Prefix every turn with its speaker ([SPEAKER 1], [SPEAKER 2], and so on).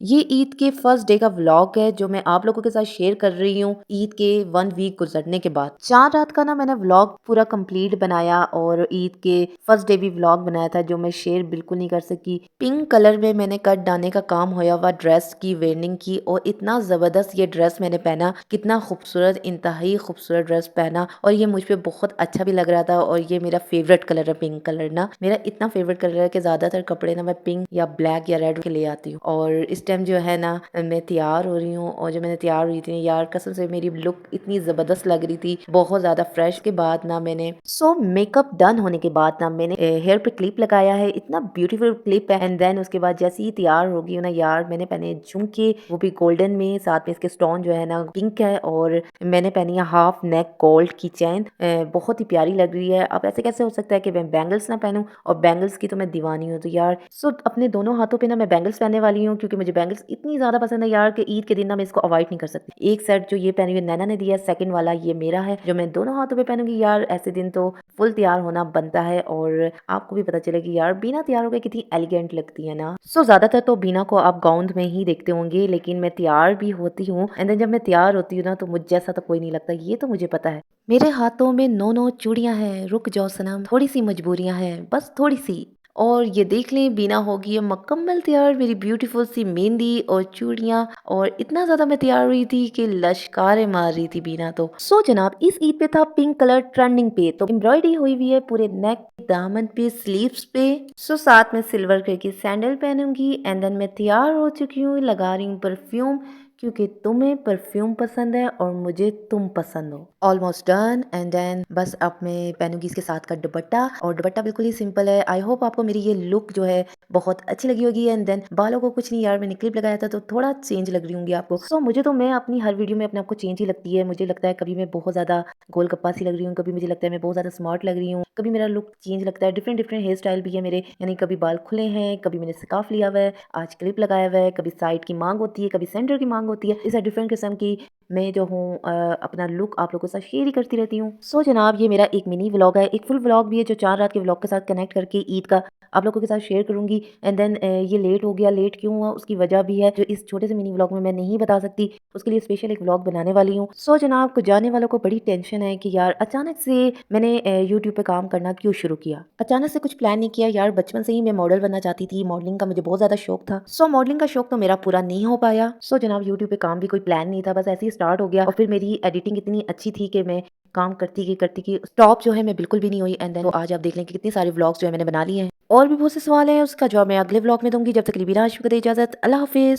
[SPEAKER 1] ये ईद के first day का व्लॉग है जो मैं आप लोगों के साथ शेयर कर रही हूँ ईद के 1 वीक गुजरने के बाद। 4 रात का ना मैंने व्लॉग पूरा कंप्लीट बनाया और ईद के फर्स्ट डे भी व्लॉग बनाया था जो मैं शेयर बिल्कुल नहीं कर सकी। पिंक कलर में मैंने कट डालने का काम होया हुआ ड्रेस की वेयरिंग की और इतना जबरदस्त ये ड्रेस मैंने पहना, कितना खूबसूरत, इंतहाई खूबसूरत ड्रेस पहना और ये मुझ पे बहुत अच्छा भी लग रहा था। और ये मेरा फेवरेट कलर है, पिंक कलर ना मेरा इतना फेवरेट कलर है कि ज्यादातर कपड़े ना मैं पिंक या ब्लैक या रेड के ले आती हूँ। और इस टाइम जो है ना मैं तैयार हो रही हूँ और जब मैंने तैयार हुई थी यार कसम से मेरी लुक इतनी जबरदस्त लग रही थी, बहुत ज्यादा फ्रेश। के बाद ना मैंने मेकअप डन होने के बाद ना मैंने हेयर पे क्लिप लगाया है, इतना ब्यूटीफुल क्लिप है। एंड देन उसके बाद जैसे ही तैयार हो गई हूँ ना यार मैंने पहने झुमके, वो भी गोल्डन में, साथ में इसके स्टोन जो है ना पिंक है। और मैंने पहनी है हाफ नेक गोल्ड की चैन, बहुत ही प्यारी लग रही है। अब ऐसे कैसे हो सकता है कि मैं बैंगल्स ना पहनूं, और बैंगल्स की तो मैं दीवानी हूँ। तो यार अपने दोनों हाथों पे ना मैं बैंगल्स पहनने वाली हूँ क्योंकि मुझे बैंगल्स इतनी ज्यादा पसंद है यार कि ईद के दिन ना मैं इसको अवॉइड नहीं कर सकती। एक सेट जो ये पहनी हुई नैना ने दिया, सेकंड वाला ये मेरा है जो मैं दोनों हाथों पे पहनूंगी। यार ऐसे दिन तो फुल तैयार होना बनता है और आपको भी पता चलेगी यार बिना तैयार हो गए कितनी एलिगेंट लगती है ना। ज्यादातर तो बीना को आप गाउन में ही देखते होंगे, लेकिन मैं तैयार भी होती हूँ। एंड देन जब मैं तैयार होती हूँ ना तो मुझ जैसा तो कोई नहीं लगता, ये तो मुझे पता है। मेरे हाथों में 9 9 चूड़ियां हैं, रुक जाओ सनम, थोड़ी सी मजबूरियां हैं, बस थोड़ी सी। और ये देख लें बीना होगी है मुकम्मल तैयार, मेरी ब्यूटीफुल सी मेहंदी और चूड़ियां। और इतना ज्यादा मैं तैयार हुई थी कि लश्कारे मार रही थी बीना तो। जनाब इस ईद पे था पिंक कलर ट्रेंडिंग पे, तो एम्ब्रॉयडरी हुई हुई है पूरे नेक, दामन पे, स्लीव्स पे। साथ में सिल्वर कलर की सैंडल पहनूंगी। एंड देन मैं तैयार हो चुकी हूँ, लगा रही हूँ परफ्यूम क्योंकि तुम्हें परफ्यूम पसंद है और मुझे तुम पसंद हो। Almost done. एंड देन बस अब मैं पहनूंगी इसके साथ का दुपट्टा, और दुपट्टा बिल्कुल ही सिंपल है। आई होप आपको मेरी ये लुक जो है बहुत अच्छी लगी होगी। एंड देन बालों को कुछ नहीं यार, मैंने क्लिप लगाया था तो थोड़ा चेंज लग रही होंगी आपको। मुझे तो, मैं अपनी हर वीडियो में अपने आपको चेंज ही लगती है। मुझे लगता है कभी मैं बहुत ज्यादा गोलगप्पा सी लग रही हूँ, कभी मुझे लगता है मैं बहुत ज्यादा स्मार्ट लग रही हूँ, कभी मेरा लुक चेंज लगता है। डिफरेंट डिफरेंट हेयर स्टाइल भी है मेरे, यानी कभी बाल खुले हैं, कभी मैंने स्कार्फ लिया हुआ है, आज क्लिप लगाया हुआ है, कभी साइड की मांग होती है, कभी सेंटर की मांग होती है। इस डिफरेंट किस्म की मैं जो हूँ अपना लुक आप लोगों के साथ शेयर ही करती रहती हूँ। जनाब ये मेरा एक मिनी व्लॉग है, एक फुल व्लॉग भी है जो 4 रात के व्लॉग के साथ कनेक्ट करके ईद का आप लोगों के साथ शेयर करूंगी। एंड देन ये लेट हो गया, लेट क्यों हुआ उसकी वजह भी है जो इस छोटे से मिनी व्लॉग में मैं नहीं बता सकती, उसके लिए स्पेशल एक व्लॉग बनाने वाली हूँ। जनाब को जाने वालों को बड़ी टेंशन है कि यार अचानक से मैंने यूट्यूब पे काम करना क्यों शुरू किया। अचानक से कुछ प्लान नहीं किया यार, बचपन से ही मैं मॉडल बनना चाहती थी, मॉडलिंग का मुझे बहुत ज्यादा शौक था। मॉडलिंग का शौक तो मेरा पूरा नहीं हो पाया। जनाब यूट्यूब पे काम भी कोई प्लान नहीं था, बस ऐसे ही स्टार्ट हो गया। और फिर मेरी एडिटिंग इतनी अच्छी थी कि मैं काम करती गई, स्टॉप जो है मैं बिल्कुल भी नहीं हुई। एंड देन तो आज आप देख लें कि कितने सारे व्लॉग्स जो है मैंने बना लिए हैं। और भी बहुत से सवाल हैं, उसका जवाब मैं अगले व्लॉग में दूंगी। जब तक के लिए विदा, शुक्रिया, इजाजत, अल्लाह हाफिज।